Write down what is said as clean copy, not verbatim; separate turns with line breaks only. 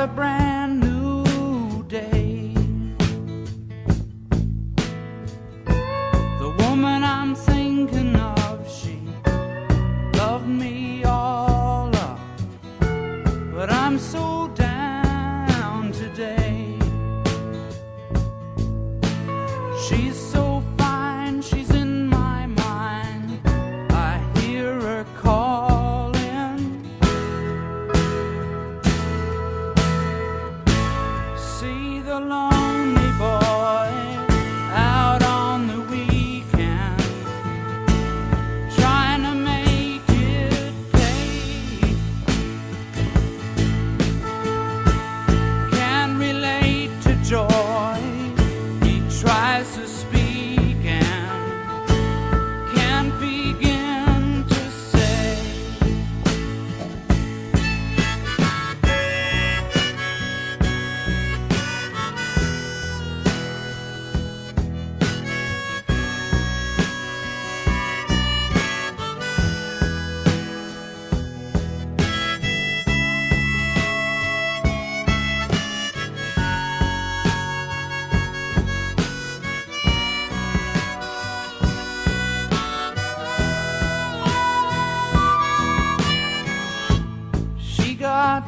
a brand new day. The woman I'm thinking of, she loved me all up, but I'm so down today. She's so fine, she's in my mind. I hear her calling. See the lonely boy out on the weekend, trying to make it pay. Can relate to joy, he tries to speak and can't begin to say. She got